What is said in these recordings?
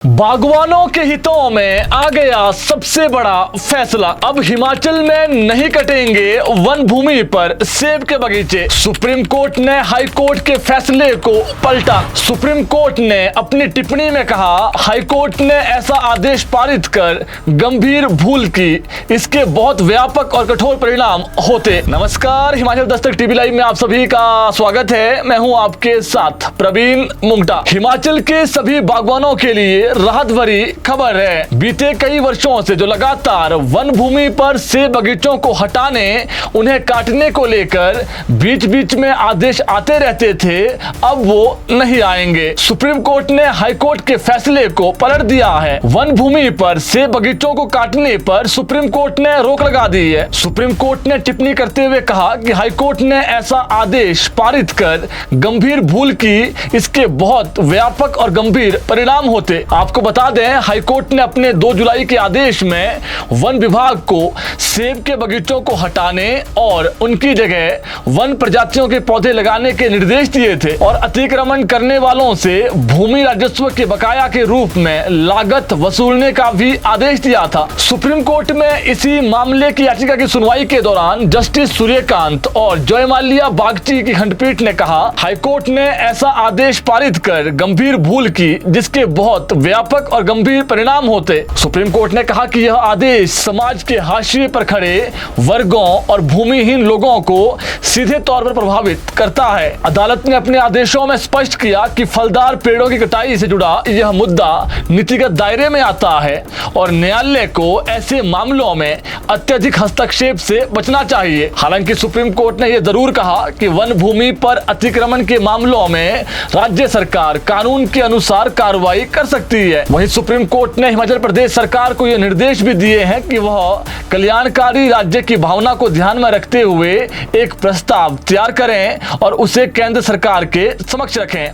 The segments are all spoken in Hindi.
बागवानों के हितों में आ गया सबसे बड़ा फैसला। अब हिमाचल में नहीं कटेंगे वन भूमि पर सेब के बगीचे। सुप्रीम कोर्ट ने हाई कोर्ट के फैसले को पलटा। सुप्रीम कोर्ट ने अपनी टिप्पणी में कहा, हाई कोर्ट ने ऐसा आदेश पारित कर गंभीर भूल की, इसके बहुत व्यापक और कठोर परिणाम होते। नमस्कार, हिमाचल दस्तक टीवी लाइव में आप सभी का स्वागत है। मैं हूं आपके साथ प्रवीण मुंगटा। हिमाचल के सभी बागवानों के लिए राहत भरी खबर है। बीते कई वर्षों से जो लगातार वन भूमि पर सेब बगीचों को हटाने, उन्हें काटने को लेकर बीच बीच में आदेश आते रहते थे, अब वो नहीं आएंगे। सुप्रीम कोर्ट ने हाई कोर्ट के फैसले को पलट दिया है। वन भूमि पर सेब बगीचों को काटने पर सुप्रीम कोर्ट ने रोक लगा दी है। सुप्रीम कोर्ट ने टिप्पणी करते हुए कहा कि हाई कोर्ट ने ऐसा आदेश पारित कर गंभीर भूल की, इसके बहुत व्यापक और गंभीर परिणाम होते। आपको बता दें, हाई कोर्ट ने अपने 2 जुलाई के आदेश में वन विभाग को सेब के बगीचों को हटाने और उनकी जगह वन प्रजातियों के पौधे लगाने के निर्देश दिए थे और अतिक्रमण करने वालों से भूमि राजस्व के बकाया के रूप में लागत वसूलने का भी आदेश दिया था। सुप्रीम कोर्ट में इसी मामले की याचिका की सुनवाई के दौरान जस्टिस सूर्यकांत और जयमाल्या बागची की खंडपीठ ने कहा, हाई कोर्ट ने ऐसा आदेश पारित कर गंभीर भूल की, जिसके बहुत व्यापक और गंभीर परिणाम होते। सुप्रीम कोर्ट ने कहा कि यह आदेश समाज के हाशिए पर खड़े वर्गों और भूमिहीन लोगों को सीधे तौर पर प्रभावित करता है। अदालत ने अपने आदेशों में स्पष्ट किया कि फलदार पेड़ों की कटाई से जुड़ा यह मुद्दा नीतिगत दायरे में आता है और न्यायालय को ऐसे मामलों में अत्यधिक हस्तक्षेप से बचना चाहिए। हालांकि सुप्रीम कोर्ट ने यह जरूर कहा कि वन भूमि पर अतिक्रमण के मामलों में राज्य सरकार कानून के अनुसार कार्रवाई कर सकती है। वहीं सुप्रीम कोर्ट ने हिमाचल प्रदेश सरकार को यह निर्देश भी दिए हैं कि वह कल्याणकारी राज्य की भावना को ध्यान में रखते हुए एक प्रस्ताव तैयार करें और उसे केंद्र सरकार के समक्ष रखें,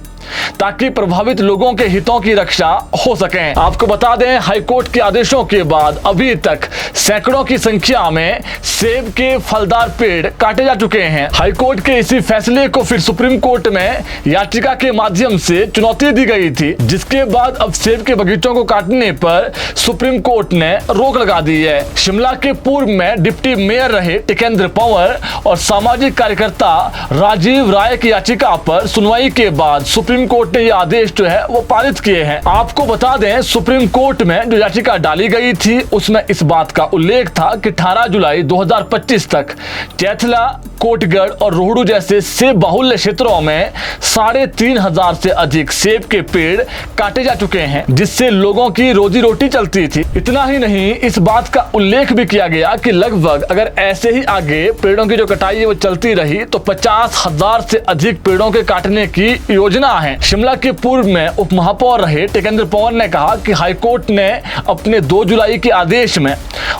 ताकि प्रभावित लोगों के हितों की रक्षा हो सके। आपको बता दें, हाई कोर्ट के आदेशों के बाद अभी तक सैकड़ों की संख्या में सेब के फलदार पेड़ काटे जा चुके हैं। हाई कोर्ट के इसी फैसले को फिर सुप्रीम कोर्ट में याचिका के माध्यम से चुनौती दी गई थी, जिसके बाद अब सेब के बगीचों को काटने पर सुप्रीम कोर्ट ने रोक लगा दी है। शिमला के पूर्व में डिप्टी मेयर रहे टिकेंद्र पंवर और सामाजिक कार्यकर्ता राजीव राय की याचिका पर सुनवाई के बाद सुप्रीम कोर्ट ने यह आदेश जो है वो पारित किए हैं। आपको बता दें, सुप्रीम कोर्ट में जो याचिका डाली गई थी उसमें इस बात का उल्लेख था कि 18 जुलाई 2025 तक चैथला, कोटगढ़ और रोहडू जैसे सेब बाहुल्य क्षेत्रों में 3,500 से अधिक सेब के पेड़ काटे जा चुके हैं, जिससे लोगों की रोजी रोटी चलती थी। इतना ही नहीं, इस बात का उल्लेख भी किया गया कि लगभग अगर ऐसे ही आगे पेड़ों की जो कटाई है वो चलती रही तो 50,000 से अधिक पेड़ों के काटने की योजना है। शिमला के पूर्व में उप महापौर रहे टिकेंद्र पंवर ने कहा कि हाईकोर्ट ने अपने 2 जुलाई के आदेश में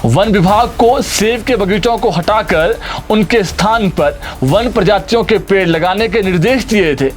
वन विभाग को सेब के बगीचों को हटाकर उनके स्थान पर वन प्रजातियों के पेड़ लगाने के निर्देश दिए थे,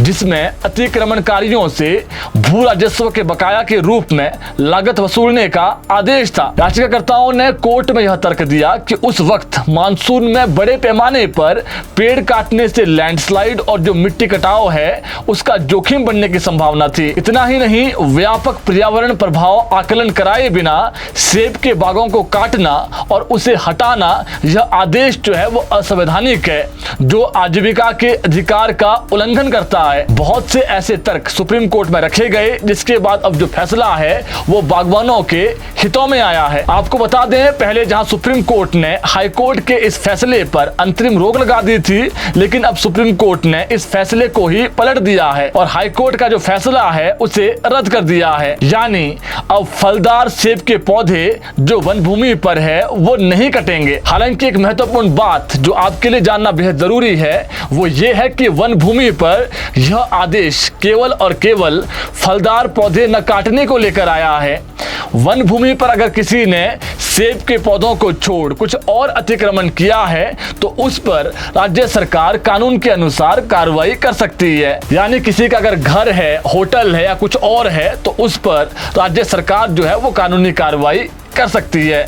जिसमें अतिक्रमणकारियों से भू राजस्व के बकाया के रूप में लागत वसूलने का आदेश था। याचिकाकर्ताओं ने कोर्ट में यह तर्क दिया कि उस वक्त मानसून में बड़े पैमाने पर पेड़ काटने से लैंडस्लाइड और जो मिट्टी कटाव है उसका जोखिम बनने की संभावना थी। इतना ही नहीं, व्यापक पर्यावरण प्रभाव आकलन कराए बिना सेब के बागों को काटना और उसे हटाना, यह आदेश जो है वो असंवैधानिक है, जो आजीविका के अधिकार का उल्लंघन करता है। बहुत से ऐसे तर्क सुप्रीम कोर्ट में रखे गए, जिसके बाद अब जो फैसला है वो बागवानों के हितों में आया है। आपको बता दें, पहले जहां सुप्रीम कोर्ट ने हाई कोर्ट के इस फैसले पर अंतरिम रोक लगा दी थी, लेकिन अब सुप्रीम कोर्ट ने इस फैसले को ही पलट दिया है और हाई कोर्ट का जो फैसला है उसे रद्द कर दिया है। यानी अब फलदार सेब के पौधे जो वन भूमि पर है वो नहीं कटेंगे। हालांकि एक महत्वपूर्ण बात जो आपके लिए जानना बेहद जरूरी है वो ये है कि वन भूमि पर यह आदेश केवल और केवल फलदार पौधे न काटने को लेकर आया है। वन भूमि पर अगर किसी ने सेब के पौधों को छोड़ कुछ और अतिक्रमण किया है तो उस पर राज्य सरकार कानून के अनुसार कार्रवाई कर सकती है। यानी किसी का अगर घर है, होटल है या कुछ और है तो उस पर राज्य सरकार जो है वो कानूनी कार्रवाई कर सकती है।